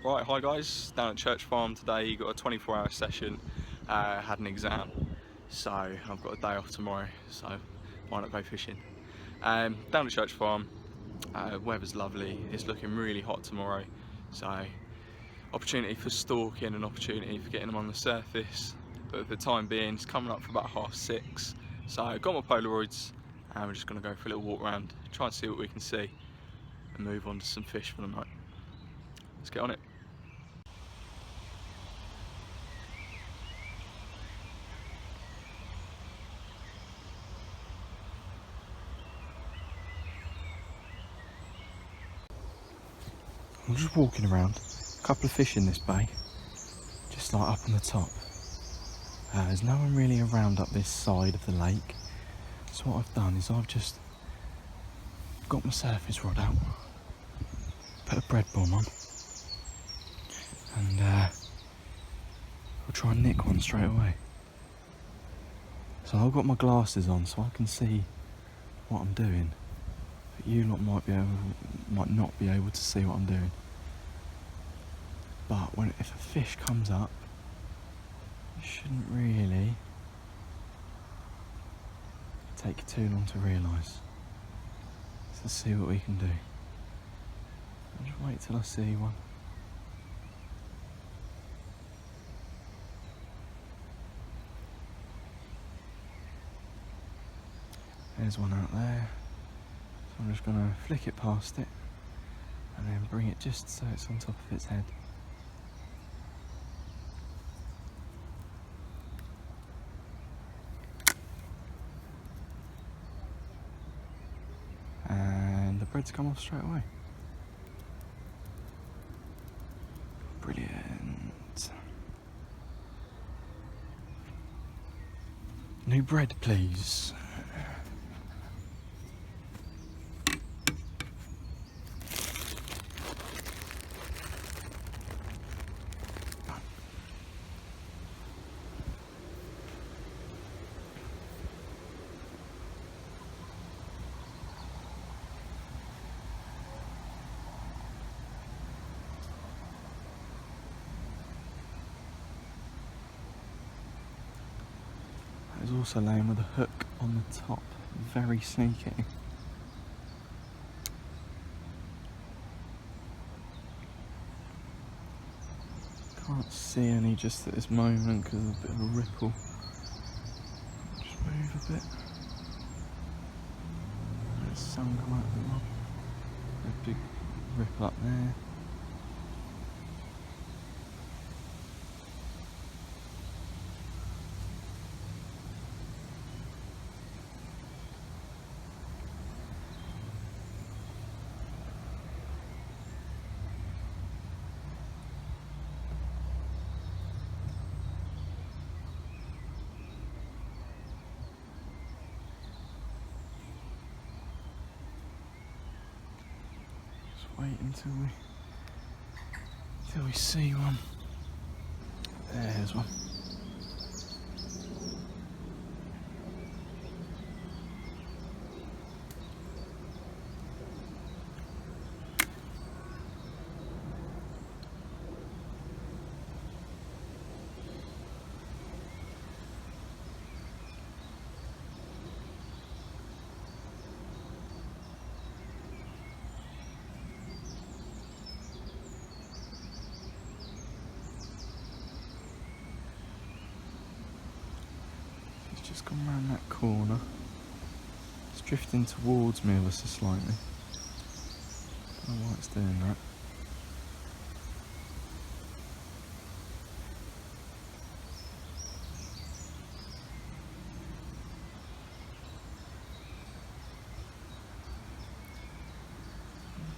Right, hi guys, down at Church Farm today, got a 24-hour session, had an exam, so I've got a day off tomorrow, so why not go fishing. Down at Church Farm, weather's lovely, it's looking really hot tomorrow, so opportunity for stalking and opportunity for getting them on the surface, but for the time being it's coming up for about 6:30, so I've got my Polaroids and we're just going to go for a little walk around, try and see what we can see and move on to some fish for the night. Let's get on it. I'm just walking around, a couple of fish in this bay, just like up on the top. There's no one really around up this side of the lake, so what I've done is I've just got my surface rod out, put a bread bomb on, and I'll try and nick one straight away. So I've got my glasses on so I can see what I'm doing, but you lot might not be able to see what I'm doing. But if a fish comes up, it shouldn't really take too long to realise. So let's see what we can do. I'll just wait till I see one. There's one out there. So I'm just going to flick it past it and then bring it just so it's on top of its head. And the bread's come off straight away. Brilliant. New bread, please. It's also laying with a hook on the top, very sneaky. Can't see any just at this moment because of a bit of a ripple. Just move a bit. Let the sun come out of the rock. A big ripple up there. Wait until we see one. There's one. Just gone round that corner. It's drifting towards me ever so slightly. Don't know why it's doing that.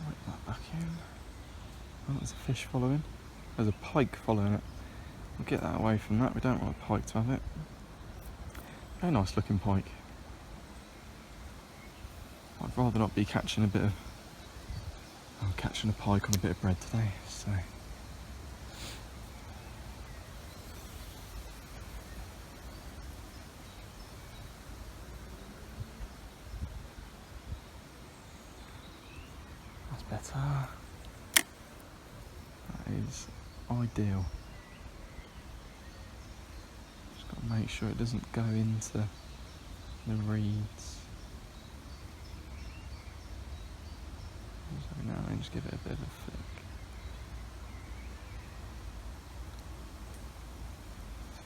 Right that back in. Oh, there's a fish following. There's a pike following it. We'll get that away from that. We don't want a pike to have it. Very nice looking pike. I'd rather not be catching a pike on a bit of bread today, so. That's better. That is ideal. Just got to make sure it doesn't go into the reeds. So now I just give it a bit of a flick.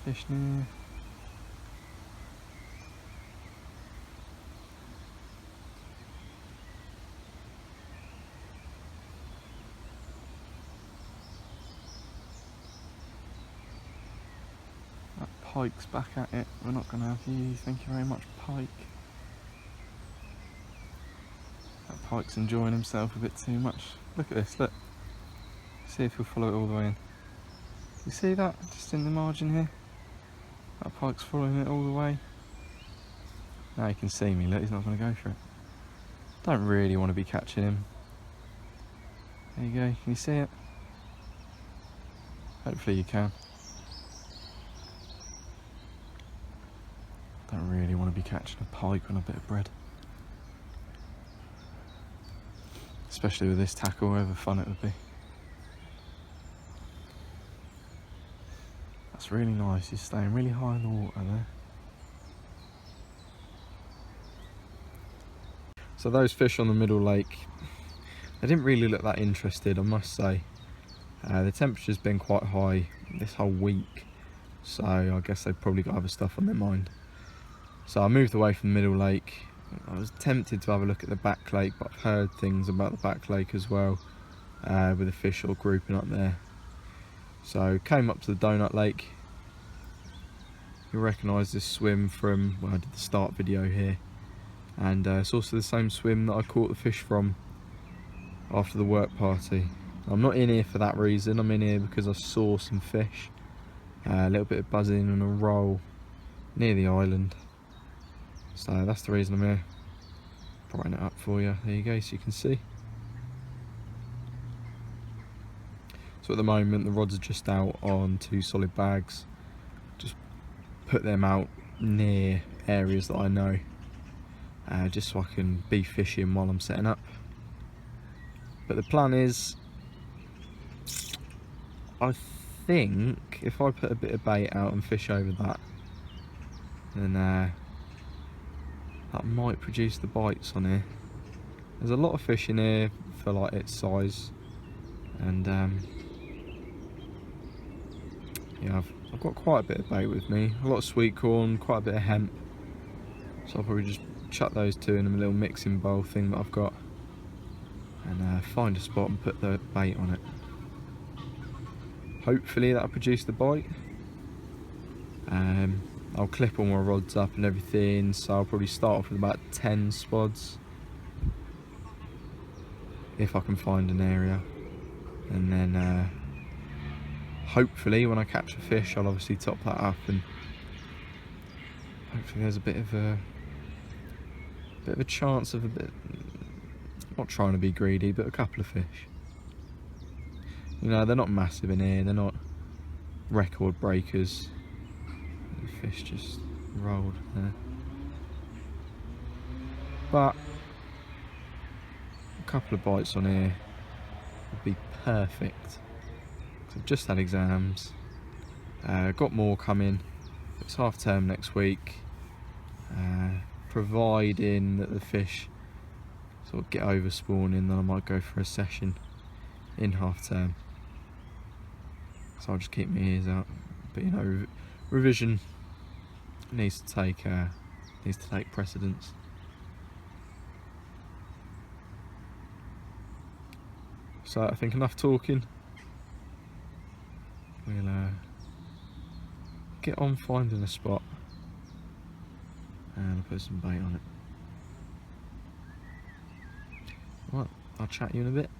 Fish near. That pike's back at it. We're not going to have you. Thank you very much, pike. That pike's enjoying himself a bit too much. Look at this, look. See if he'll follow it all the way in. You see that? Just in the margin here. That pike's following it all the way. Now he can see me, look, he's not going to go for it. Don't really want to be catching him. There you go, can you see it? Hopefully you can. Don't really want to be catching a pike on a bit of bread. Especially with this tackle, however fun it would be. That's really nice, he's staying really high in the water there. So those fish on the middle lake, they didn't really look that interested, I must say. The temperature's been quite high this whole week, so I guess they've probably got other stuff on their mind. So I moved away from the middle lake. I was tempted to have a look at the back lake, but I've heard things about the back lake as well, with the fish all grouping up there. So came up to the donut lake. You'll recognise this swim from when I did the start video here, and it's also the same swim that I caught the fish from after the work party. I'm not in here for that reason, I'm in here because I saw some fish, a little bit of buzzing and a roll near the island. So that's the reason I'm here. Brighten it up for you, there you go, so you can see. So at the moment the rods are just out on 2 solid bags. Just put them out near areas that I know, just so I can be fishing while I'm setting up. But the plan is, I think if I put a bit of bait out and fish over that, then that might produce the bites on here. There's a lot of fish in here for like its size, and yeah, I've got quite a bit of bait with me, a lot of sweet corn, quite a bit of hemp, so I'll probably just chuck those two in a little mixing bowl thing that I've got, and find a spot and put the bait on it. Hopefully that'll produce the bite. I'll clip all my rods up and everything, so I'll probably start off with about 10 spods if I can find an area, and then hopefully when I catch a fish I'll obviously top that up, and hopefully there's a bit of a chance of not trying to be greedy, but a couple of fish. You know, they're not massive in here, they're not record breakers. The fish just rolled there. But a couple of bites on here would be perfect. So I've just had exams, got more coming. It's half term next week, providing that the fish sort of get over spawning, then I might go for a session in half term. So I'll just keep my ears out. But you know, revision needs to take precedence. So I think enough talking. We'll get on finding a spot and I'll put some bait on it. Right, I'll chat to you in a bit.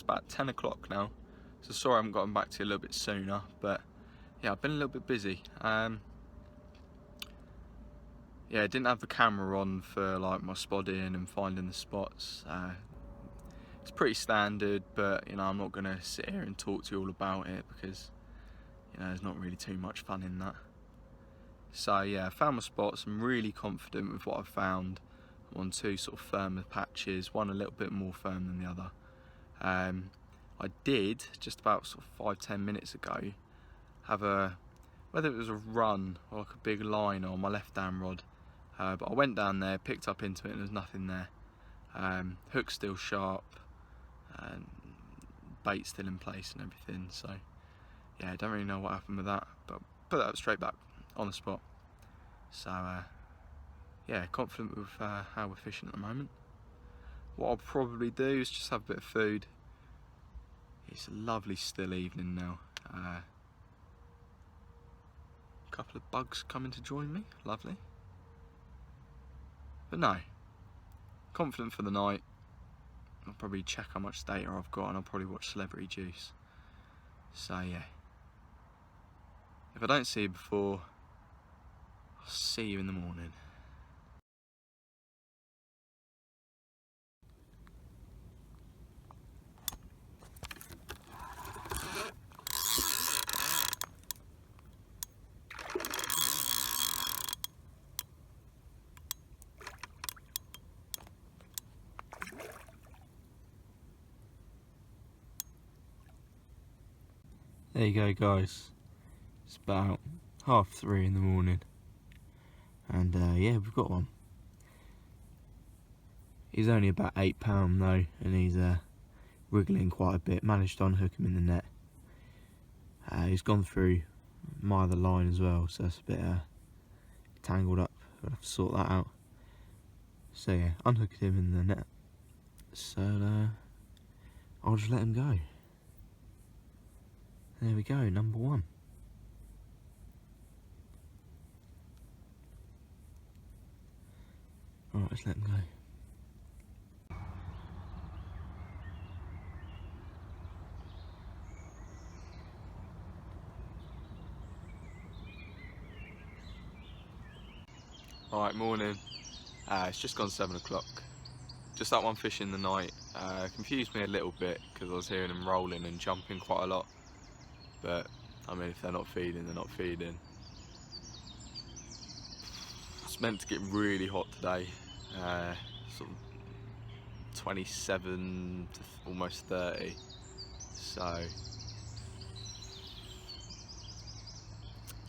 it's about 10 o'clock now, so sorry I haven't gotten back to you a little bit sooner, but yeah, I've been a little bit busy. Yeah, I didn't have the camera on for like my spodding and finding the spots. It's pretty standard, but you know, I'm not gonna sit here and talk to you all about it because you know, there's not really too much fun in that. So yeah, I found my spots. I'm really confident with what I've found. I'm on two sort of firmer patches, one a little bit more firm than the other. I did just about sort of 5-10 minutes ago have a, whether it was a run or like a big line on my left hand rod, but I went down there, picked up into it, and there's nothing there. Hook still sharp, and bait still in place and everything. So yeah, I don't really know what happened with that, but put that straight back on the spot. So yeah, confident with how we're fishing at the moment. What I'll probably do is just have a bit of food. It's a lovely still evening now. A couple of bugs coming to join me, lovely. But no, confident for the night. I'll probably check how much data I've got and I'll probably watch Celebrity Juice. So yeah, if I don't see you before, I'll see you in the morning. There you go, guys. It's about 3:30 in the morning, and yeah, we've got one. He's only about £8 though, and he's wriggling quite a bit. Managed to unhook him in the net. He's gone through my other line as well, so it's a bit tangled up. I'll have to sort that out. So yeah, unhooked him in the net. So I'll just let him go. There we go, number one. Alright, let's let him go. Alright, morning. It's just gone 7 o'clock. Just that one fish in the night confused me a little bit because I was hearing them rolling and jumping quite a lot. But I mean, if they're not feeding, they're not feeding. It's meant to get really hot today, sort of 27 to almost 30. So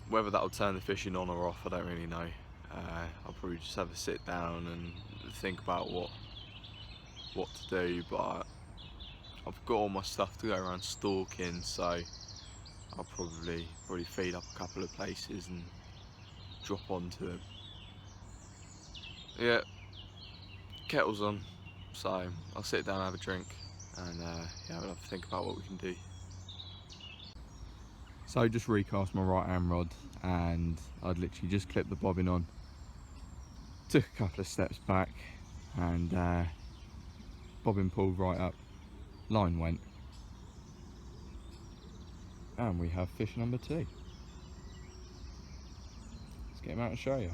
whether that'll turn the fishing on or off, I don't really know. I'll probably just have a sit down and think about what to do, but I've got all my stuff to go around stalking, so I'll probably feed up a couple of places and drop onto them. Yeah, kettle's on, so I'll sit down and have a drink, and yeah, we'll have to think about what we can do. So just recast my right hand rod, and I'd literally just clipped the bobbin on, took a couple of steps back, and bobbin pulled right up, line went, and we have fish number 2. Let's get him out and show you.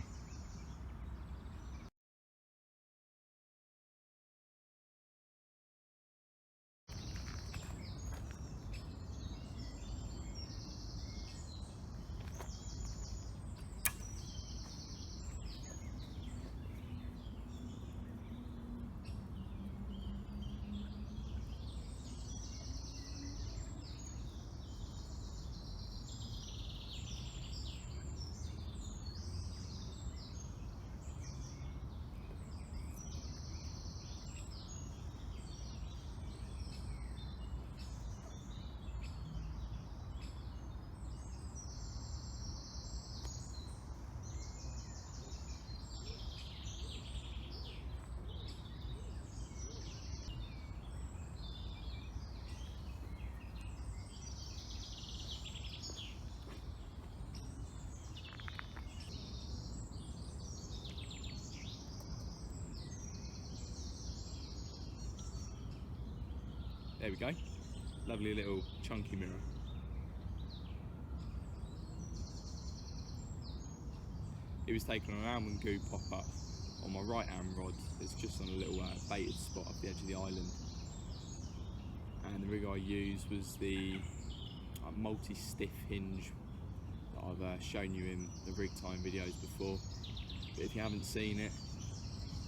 There we go. Lovely little chunky mirror. It was taken on an almond goo pop-up on my right hand rod. It's just on a little baited spot off the edge of the island. And the rig I used was the multi-stiff hinge that I've shown you in the rig time videos before. But if you haven't seen it,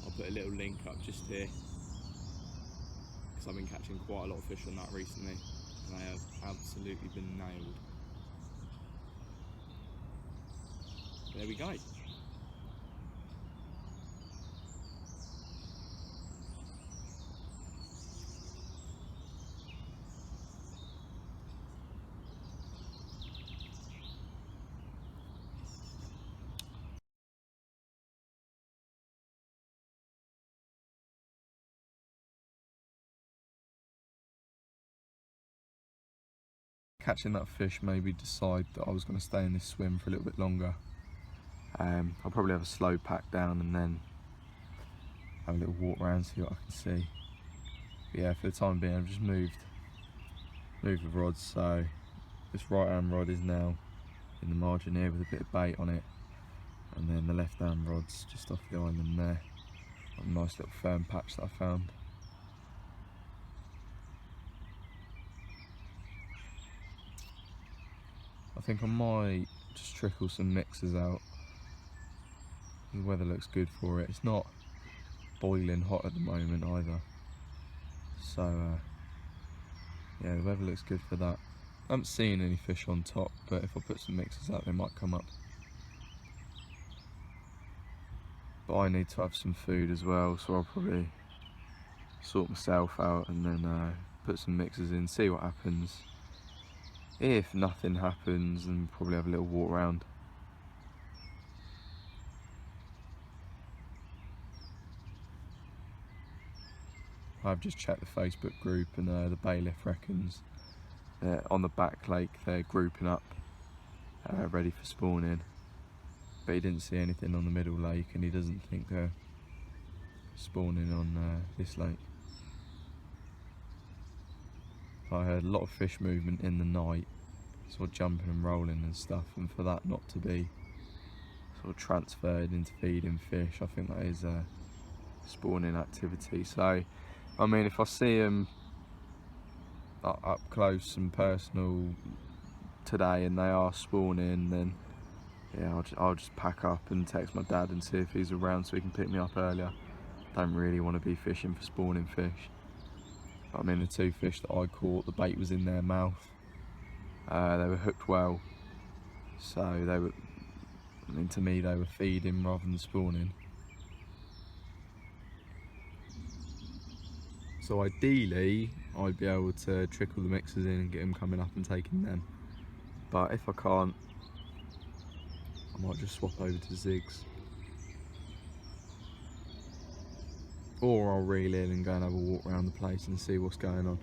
I'll put a little link up just here, because I've been catching quite a lot of fish on that recently, and they have absolutely been nailed. There we go. Catching that fish made me decide that I was going to stay in this swim for a little bit longer. I'll probably have a slow pack down and then have a little walk around, see what I can see. But yeah, for the time being I've just moved the rods, so this right hand rod is now in the margin here with a bit of bait on it, and then the left hand rod's just off the island there. Got a nice little firm patch that I found. I think I might just trickle some mixers out. The weather looks good for it. It's not boiling hot at the moment either. So yeah, the weather looks good for that. I haven't seen any fish on top, but if I put some mixers out they might come up. But I need to have some food as well, so I'll probably sort myself out and then put some mixers in, see what happens. If nothing happens, then probably have a little walk around. I've just checked the Facebook group, and the bailiff reckons that on the back lake they're grouping up, ready for spawning. But he didn't see anything on the middle lake, and he doesn't think they're spawning on this lake. I heard a lot of fish movement in the night, sort of jumping and rolling and stuff, and for that not to be sort of transferred into feeding fish, I think that is a spawning activity. So, I mean, if I see them up close and personal today and they are spawning, then yeah, I'll just pack up and text my dad and see if he's around so he can pick me up earlier. Don't really want to be fishing for spawning fish. I mean, the two fish that I caught, the bait was in their mouth. They were hooked well, so they were, I mean, to me they were feeding rather than spawning. So ideally I'd be able to trickle the mixers in and get them coming up and taking them, but if I can't, I might just swap over to zigs. Or I'll reel in and go and have a walk around the place and see what's going on,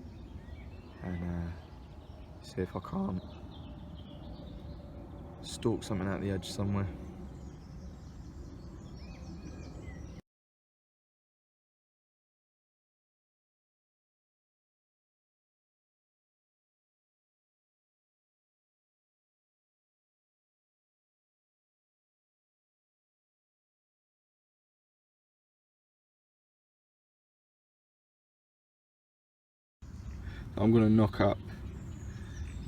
and see if I can't stalk something out the edge somewhere. I'm going to knock up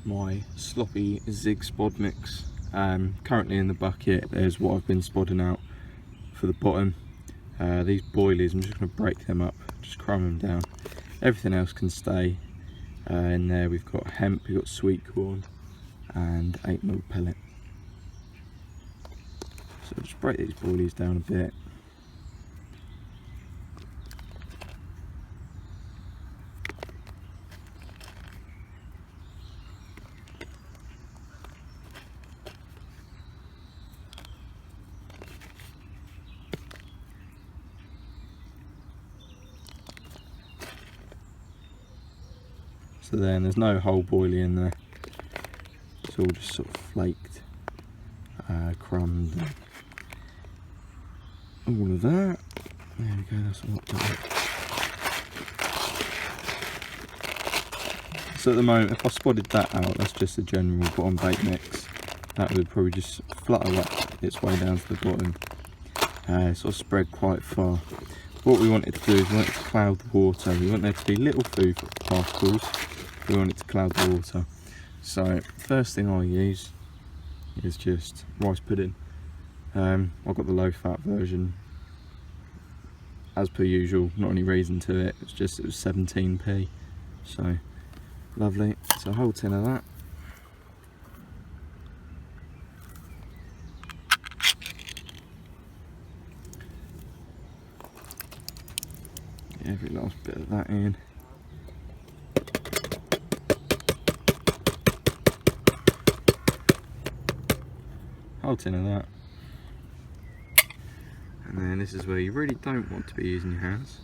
my sloppy zig spod mix. Currently in the bucket there's what I've been spodding out for the bottom. These boilies, I'm just going to break them up, just crumb them down. Everything else can stay. In there we've got hemp, we've got sweet corn and 8mm pellet. So I'll just break these boilies down a bit. So then there's no whole boilie in there, it's all just sort of flaked, crumbed, and all of that. There we go, that's all done. So at the moment, if I spotted that out, that's just a general bottom bait mix. That would probably just flutter up its way down to the bottom. Sort of spread quite far. What we wanted to do is we wanted to cloud the water. We want there to be little food particles. We want it to cloud the water. So first thing I use is just rice pudding. I've got the low fat version. As per usual, not any reason to it. It was 17p. So lovely. So a whole tin of that. Every last bit of that in. Whole tin of that. And then this is where you really don't want to be using your hands.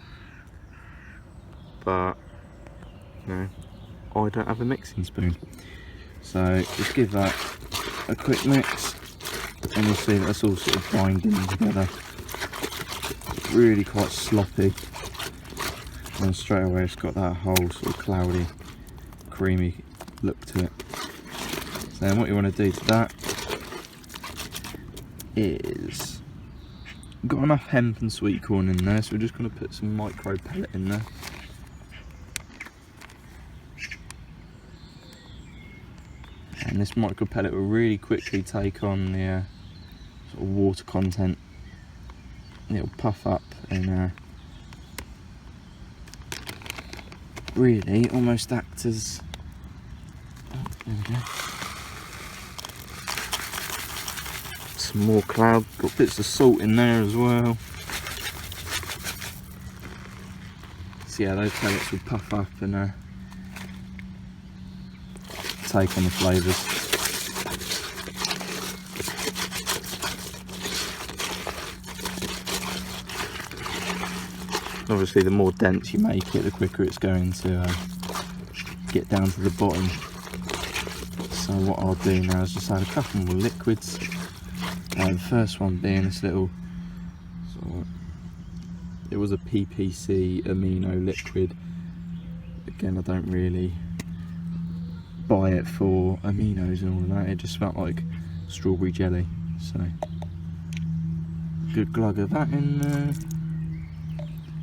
But, no, I don't have a mixing spoon. So just give that a quick mix and you'll see that it's all sort of binding together. Really quite sloppy. And straight away it's got that whole sort of cloudy, creamy look to it. So then what you want to do to that is, got enough hemp and sweet corn in there, so we're just going to put some micro pellet in there. And this micro pellet will really quickly take on the sort of water content. It'll puff up and really almost act as, oh, there we go, some more cloud. Got bits of salt in there as well. So yeah, those pellets will puff up and take on the flavours. Obviously the more dense you make it, the quicker it's going to get down to the bottom. So what I'll do now is just add a couple more liquids. The first one being this little, it was a PPC amino liquid. Again, I don't really buy it for aminos and all of that, it just smelled like strawberry jelly. So good glug of that in there.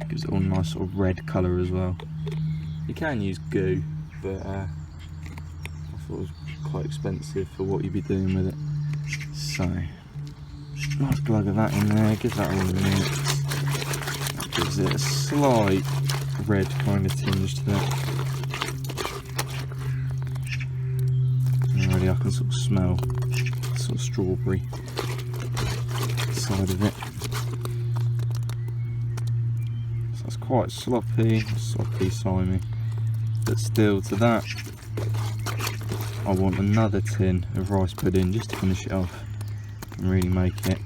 Gives it all a nice sort of red colour as well. You can use goo, but I thought it was quite expensive for what you'd be doing with it. So, nice glug of that in there, give that all a mix. That gives it a slight red kind of tinge to it. And already I can sort of smell the sort of strawberry side of it. It's quite sloppy, slimy, but still to that I want another tin of rice pudding just to finish it off and really make it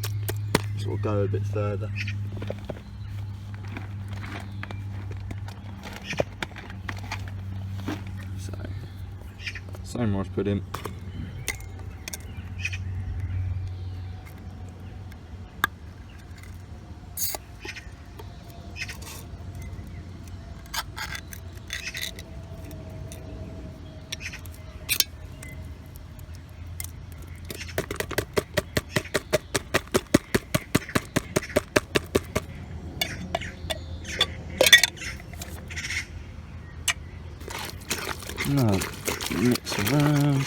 sort of go a bit further. So, same rice pudding. Now mix around,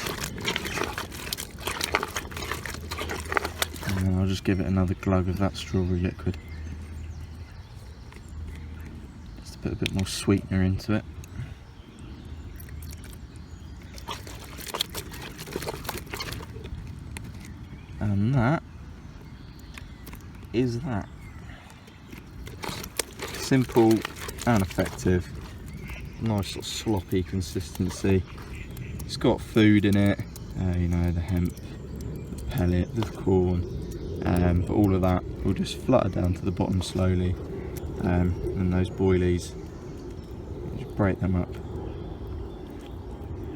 and then I'll just give it another glug of that strawberry liquid, just to put a bit more sweetener into it. And that is that. Simple and effective. Nice sort of sloppy consistency. It's got food in it, you know, the hemp, the pellet, the corn, but all of that will just flutter down to the bottom slowly, and those boilies, just break them up.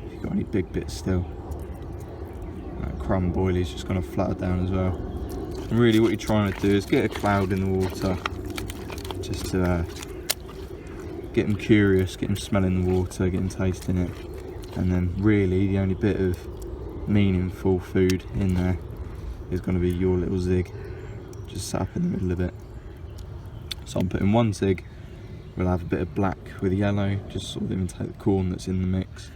If you've got any big bits still, that crumb boilies just going to flutter down as well. And really what you're trying to do is get a cloud in the water, just to get them curious, get them smelling the water, get them tasting it, And then really the only bit of meaningful food in there is going to be your little zig, just sat up in the middle of it. So I'm putting one zig, we'll have a bit of black with yellow, just sort of imitate the corn that's in the mix,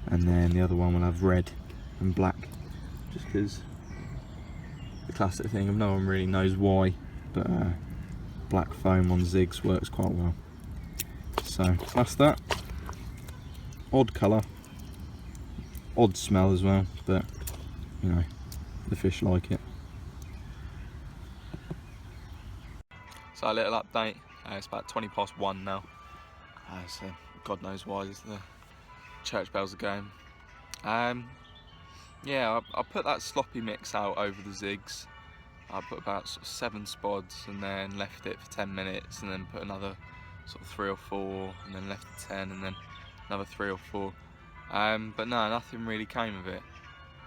and then the other one will have red and black, just because the classic thing of no one really knows why, but black foam on zigs works quite well. So that's that. Odd colour, odd smell as well, but you know, the fish like it. So a little update, it's about 1:20 now, so God knows why the church bells are going. Yeah, I put that sloppy mix out over the zigs. I put about sort of 7 spods and then left it for 10 minutes and then put another sort of 3 or 4 and then left it 10 and then another 3 or 4. But no, nothing really came of it.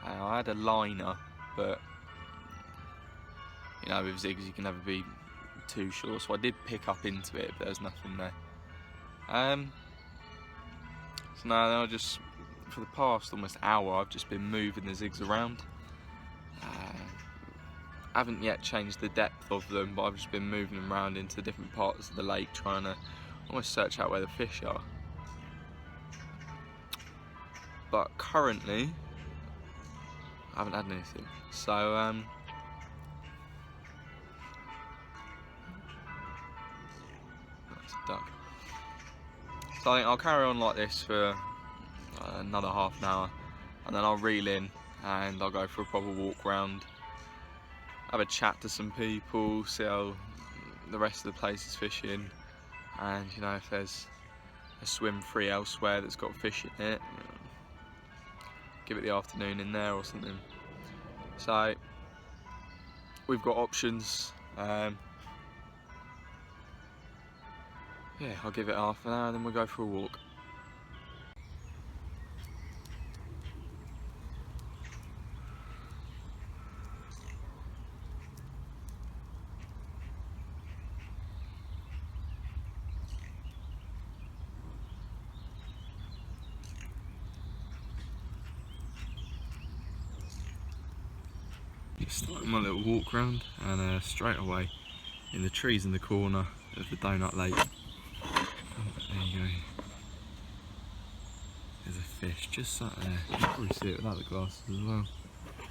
I had a liner, but you know, with zigs you can never be too sure, so I did pick up into it, but there's nothing there. So now I just, for the past almost hour, I've just been moving the zigs around. I haven't yet changed the depth of them, but I've just been moving them around into different parts of the lake, trying to almost search out where the fish are. But currently, I haven't had anything. So that's a duck. So I think I'll carry on like this for another half an hour, and then I'll reel in and I'll go for a proper walk round, have a chat to some people, see how the rest of the place is fishing, and you know, if there's a swim free elsewhere that's got fish in it, give it the afternoon in there or something. So we've got options. Yeah, I'll give it half an hour and then we'll go for a walk. Just starting my little walk round, and straight away in the trees in the corner of the donut lake, there you go, there's a fish just sat there. You can probably see it without the glasses as well,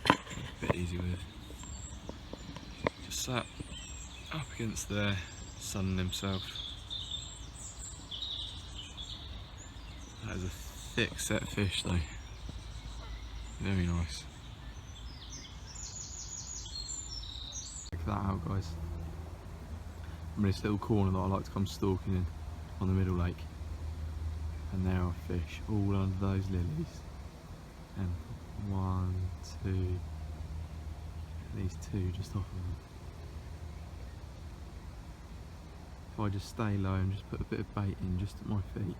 a bit easy with, just sat up against there, sunning himself. That is a thick set fish though, very nice. Check that out, guys. I'm in this little corner that I like to come stalking in on the middle lake, and there are fish all under those lilies, and 1, 2, these 2 just off of them. If I just stay low and just put a bit of bait in just at my feet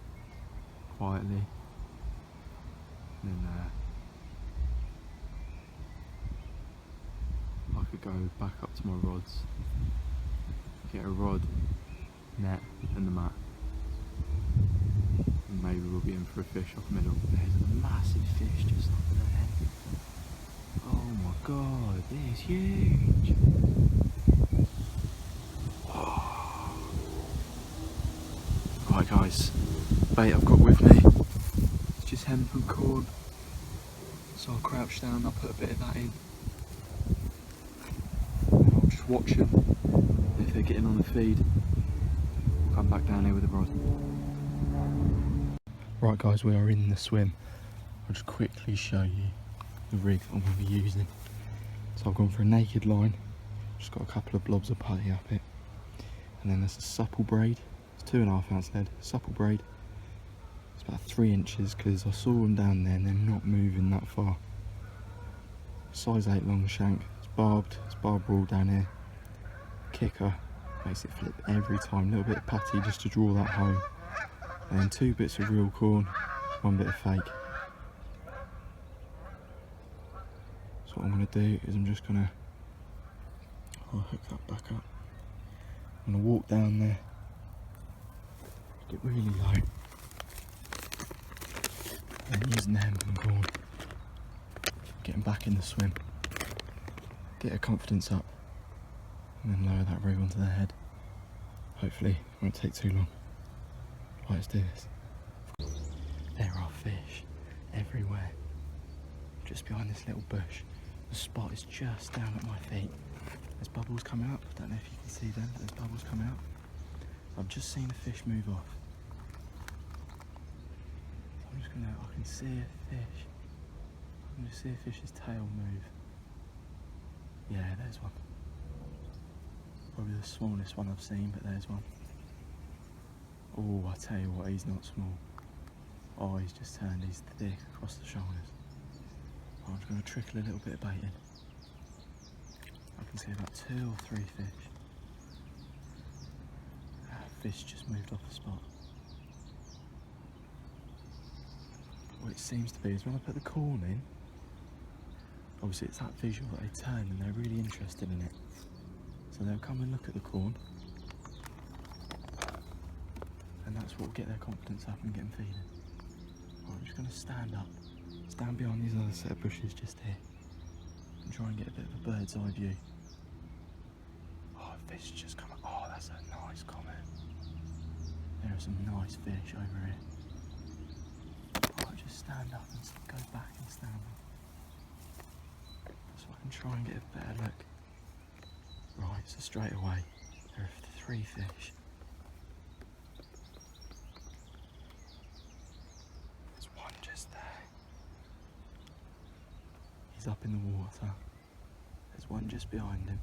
quietly, and then I could go back up to my rods, get a rod, net and the mat, and maybe we'll be in for a fish off the middle. There's a massive fish just up there. Oh my god, it's huge. Oh. Right guys, bait I've got with me, it's just hemp and corn, so I'll crouch down, I'll put a bit of that in. I'll just watch them. If they're getting on the feed, I'll come back down here with a rod. Right guys, we are in the swim. I'll just quickly show you the rig I'm going to be using. So I've gone for a naked line, just got a couple of blobs of putty up it, and then there's a supple braid. It's 2.5 ounce lead, supple braid. It's about 3 inches because I saw them down there and they're not moving that far. Size 8 long shank, it's barbed rule down here. Kicker, makes it flip every time, a little bit of putty just to draw that home, and then 2 bits of real corn, 1 bit of fake. So what I'm going to do is I'm just going to, I'll hook that back up, I'm going to walk down there, get really low, And using the hemp and corn. Getting back in the swim. Get her confidence up. And then lower that rig onto their head. Hopefully it won't take too long. Right, let's do this. There are fish everywhere. Just behind this little bush. The spot is just down at my feet. There's bubbles coming up. I don't know if you can see them, but there's bubbles coming up. I've just seen a fish move off. I'm just gonna, I can see a fish. I can just see a fish's tail move. Yeah, there's one. Probably the smallest one I've seen, but there's one. Oh, I tell you what, he's not small. Oh, he's just turned, he's thick across the shoulders. I'm just going to trickle a little bit of bait in. I can see about 2 or 3 fish. Fish just moved off the spot. What it seems to be is when I put the corn in, obviously it's that visual that they turn and they're really interested in it. So they'll come and look at the corn, and that's what will get their confidence up and get them feeding. Right, I'm just going to stand up, stand behind these other set of bushes just here, and try and get a bit of a bird's eye view. Oh, a fish just come up. Oh, that's a nice comment. There are some nice fish over here. I'll just stand up and go back and stand up, so I can try and get a better look. Right, so straight away, there are 3 fish. There's one just there. He's up in the water. There's one just behind him.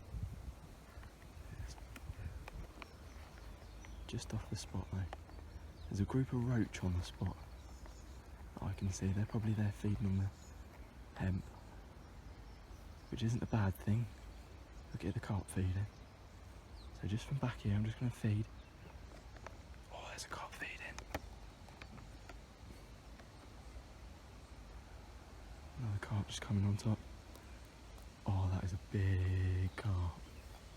Just off the spot though. There's a group of roach on the spot that I can see. They're probably there feeding on the hemp, which isn't a bad thing. Look at the carp feeding. So just from back here, I'm just going to feed. Oh, there's a carp feeding. Another carp just coming on top. Oh, that is a big carp.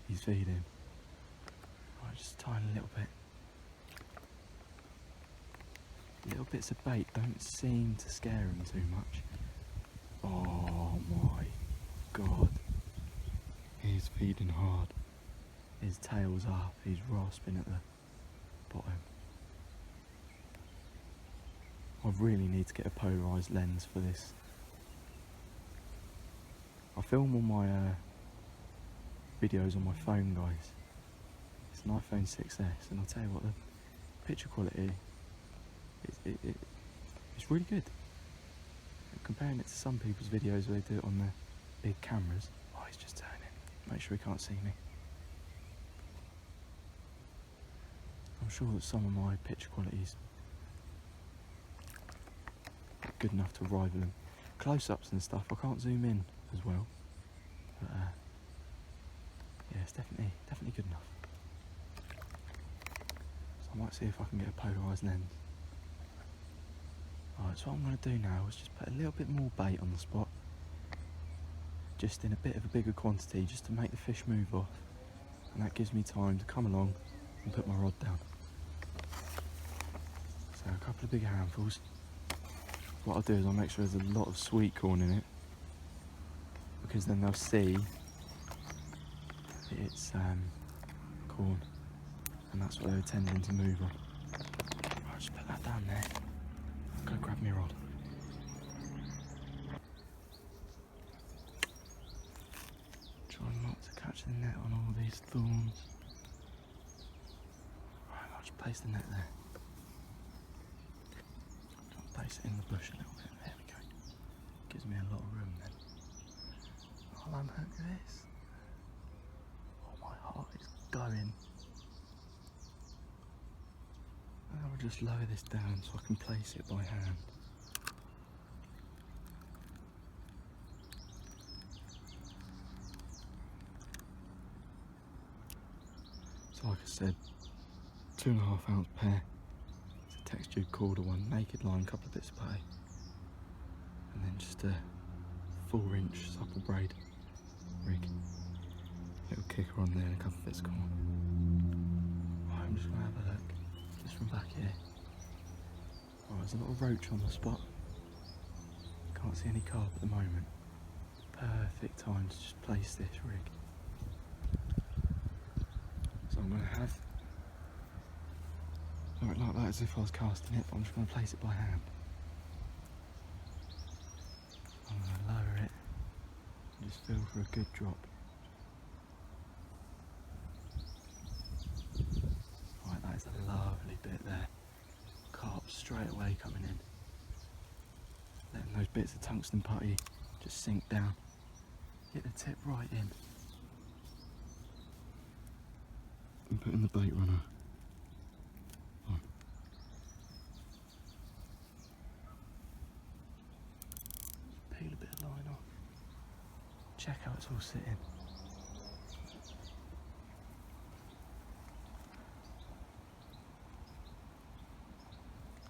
He's feeding. Right, just a tiny little bit. Little bits of bait don't seem to scare him too much. Oh my god. He's feeding hard. His tail's up, he's rasping at the bottom. I really need to get a polarised lens for this. I film all my videos on my phone, guys. It's an iPhone 6s, and I'll tell you what, the picture quality, it's really good. Comparing it to some people's videos where they do it on their big cameras. Oh, he's just turning. Make sure he can't see me. I'm sure that some of my picture quality's good enough to rival them. Close-ups and stuff, I can't zoom in as well. But yeah, it's definitely good enough. So I might see if I can get a polarised lens. Alright, so what I'm going to do now is just put a little bit more bait on the spot. Just in a bit of a bigger quantity, just to make the fish move off. And that gives me time to come along and put my rod down. So a couple of bigger handfuls. What I'll do is I'll make sure there's a lot of sweet corn in it, because then they'll see it's corn, and that's what they're tending to move on. I'll just put that down there. Go grab my rod. Try not to catch the net on all these thorns. Right, I'll just place the net there. Place it in the bush a little bit. There we go. Gives me a lot of room then. I'll unhook this. Oh, my heart is going. I'll just lower this down so I can place it by hand. So like I said, 2.5 ounce pair. Textured quarter one, naked line, couple of bits of pay, and then just a 4-inch supple braid rig. Little kicker on there and a couple of bits of corn. Right, I'm just going to have a look, just from back here. Right, there's a little roach on the spot. Can't see any carp at the moment. Perfect time to just place this rig. So I'm going to have, like that as if I was casting it, but I'm just going to place it by hand. I'm going to lower it and just feel for a good drop. Right, that is a lovely bit there. Carp straight away coming in. Letting those bits of tungsten putty just sink down. Get the tip right in. And putting the bait runner on. Peel a bit of line off. Check how it's all sitting.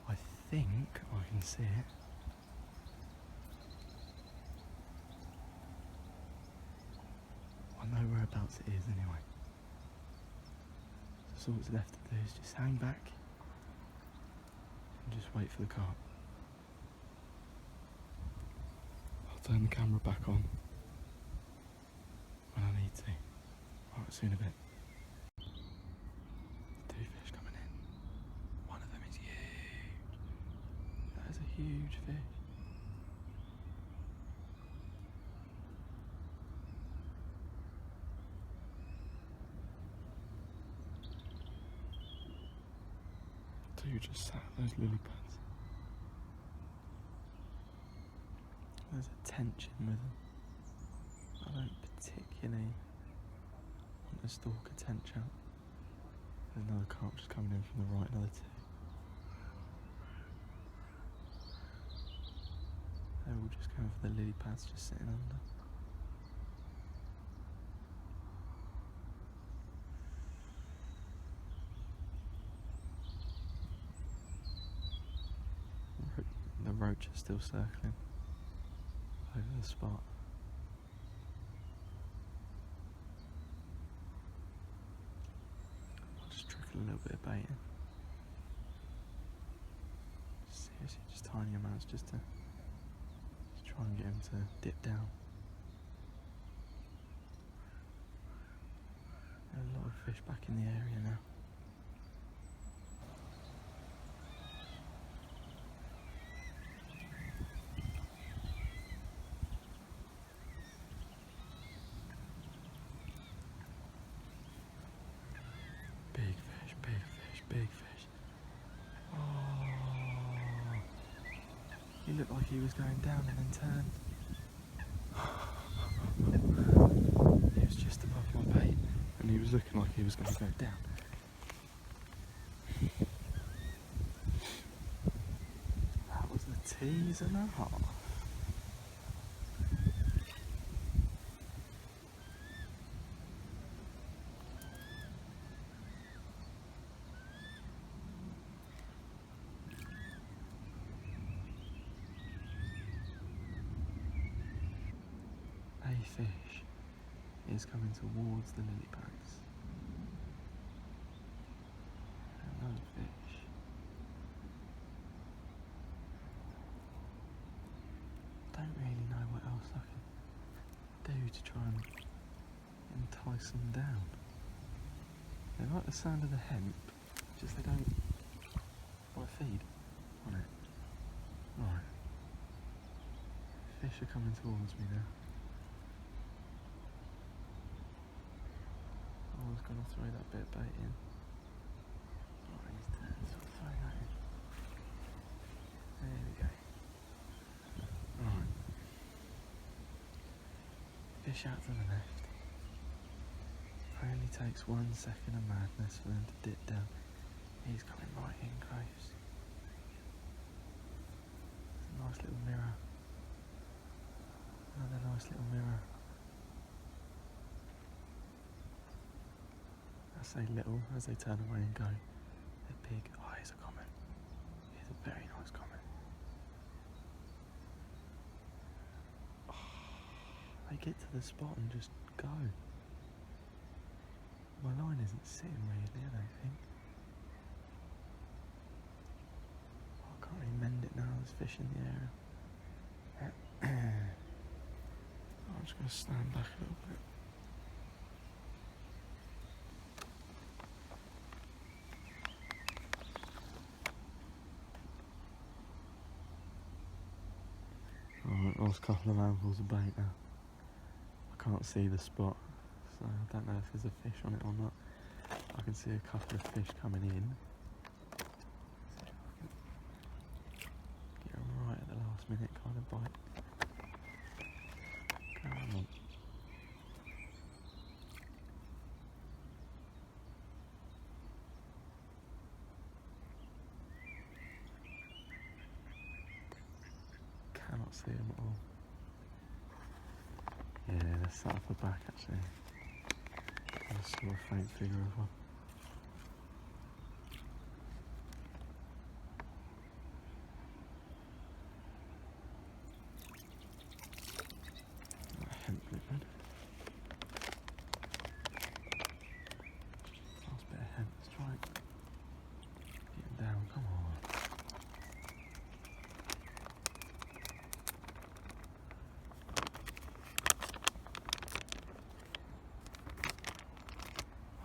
I think I can see it. I know whereabouts it is anyway. So all that's left to do is just hang back and just wait for the carp. I'll turn the camera back on when I need to. Alright, see you in a bit. 2 fish coming in. One of them is huge. That is a huge fish. Two just sat those lily pads. There's a tension with them. I don't particularly want to stalk a tench out. There's another carp just coming in from the right, another 2. They're all just going for the lily pads, just sitting under. The roach is still circling over the spot. I'll just trickle a little bit of bait in. Seriously, just tiny amounts just to try and get him to dip down. There are a lot of fish back in the area now. Big fish. Oh, he looked like he was going down and then turned. He was just above my bait and he was looking like he was going to go down. That was the tease and a half. A fish is coming towards the lily pads. Another fish. Don't really know what else I can do to try and entice them down. They like the sound of the hemp, just they don't want to feed on it. Right. Fish are coming towards me now. I was going to throw that bit of bait in. Oh, he's dead, so I'll throw that in. There we go. Alright. Fish out to the left. Only takes 1 second of madness for them to dip down. He's coming right in close. It's a nice little mirror. Another nice little mirror. I say little as they turn away and go. They're big. Oh, here's a comment. Here's a very nice comment. Oh, they get to the spot and just go. My line isn't sitting weirdly, I don't think. Oh, I can't really mend it now, there's fish in the area. Yeah. just going to stand back a little bit. Alright, last couple of handfuls of bait now. I can't see the spot, so I don't know if there's a fish on it or not. I can see a couple of fish coming in. Get them right at the last minute kind of bite. Come on. Cannot see them at all. Yeah, they're sat off the back actually. I saw a faint figure of one. Hemp liquid. Last bit of hemp, let's try it. Get him down, come on.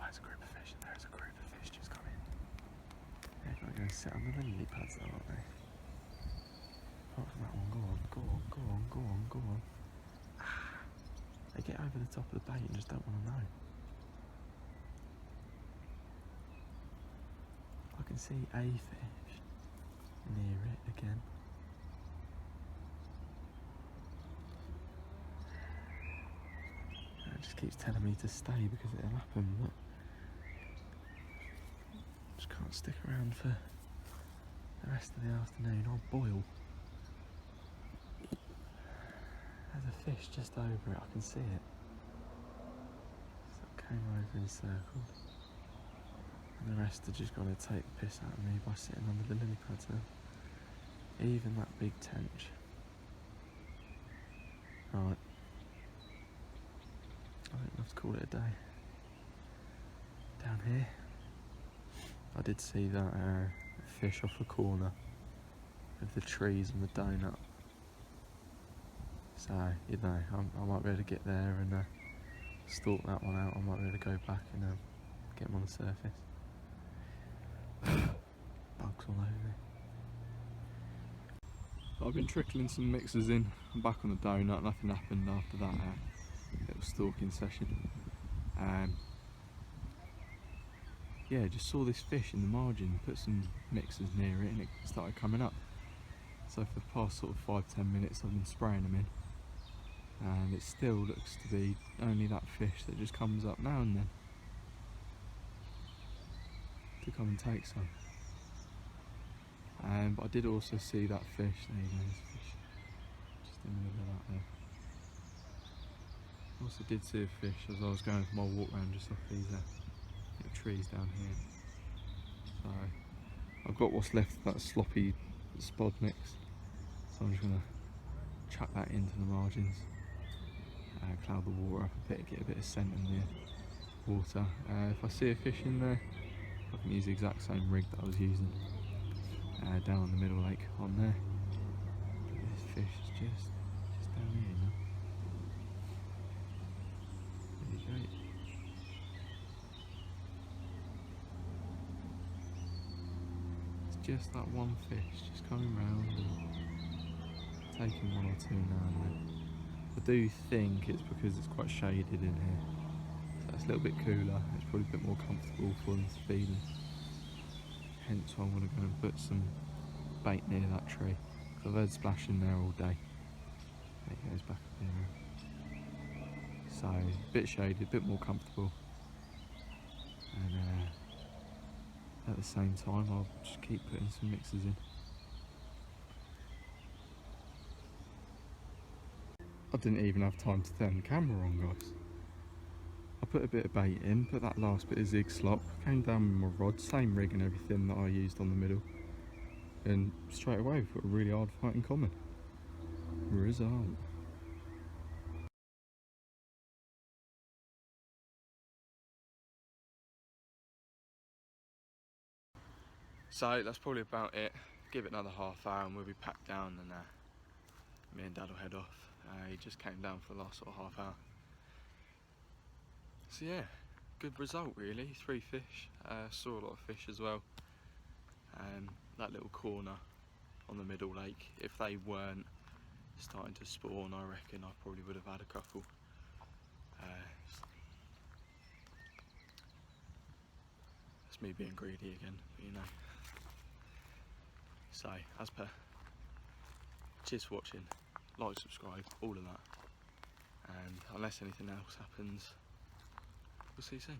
There's a group of fish, there's a group of fish just come in. They're going to go sit on the lily pads though, aren't they? Apart from that one, go on, go on, go on, go on, go on. They get over the top of the bait and just don't want to know. I can see a fish near it again. It just keeps telling me to stay because it'll happen, but just can't stick around for the rest of the afternoon. I'll boil. There's a fish just over it, I can see it. So it came over in circles. And the rest are just going to take the piss out of me by sitting under the lily pads now. Even that big tench. Right. I think we'll have to call it a day. Down here, I did see that fish off the corner of the trees and the donut. So, you know, I might be able to get there and stalk that one out. I might be able to go back and get them on the surface. Bugs all over me. I've been trickling some mixers in. I'm back on the donut. Nothing happened after that little stalking session. Yeah, just saw this fish in the margin, put some mixers near it and it started coming up. So for the past sort of 5-10 minutes I've been spraying them in. And it still looks to be only that fish that just comes up now and then to come and take some. But I did also see that fish. There you go, there's a fish just in the middle of that there. Also did see a fish as I was going for my walk round just off these little trees down here. So I've got what's left of that sloppy spod mix, so I'm just going to chuck that into the margins, cloud the water up a bit, get a bit of scent in the water. If I see a fish in there, I can use the exact same rig that I was using down on the middle lake on there. This fish is just down here now. There you go. It's just that one fish just coming round and taking one or two now and then. I do think it's because it's quite shaded in here, so it's a little bit cooler, it's probably a bit more comfortable for them to feed in. Hence why I want to go and put some bait near that tree, because I've heard splashing there all day. There it goes back up here. So, a bit shaded, a bit more comfortable, and at the same time I'll just keep putting some mixers in. I didn't even have time to turn the camera on, guys. I put a bit of bait in, put that last bit of zig slop, came down with my rod, same rig and everything that I used on the middle, and straight away we've got a really hard fight in common. Result. So that's probably about it. Give it another half hour and we'll be packed down and me and Dad will head off. He just came down for the last sort of half hour. So yeah, good result really. 3 fish. Saw a lot of fish as well. That little corner on the middle lake, if they weren't starting to spawn, I reckon I probably would have had a couple. That's me being greedy again, but you know. So, as per, cheers for watching, like, subscribe, all of that. And unless anything else happens, we'll see you soon.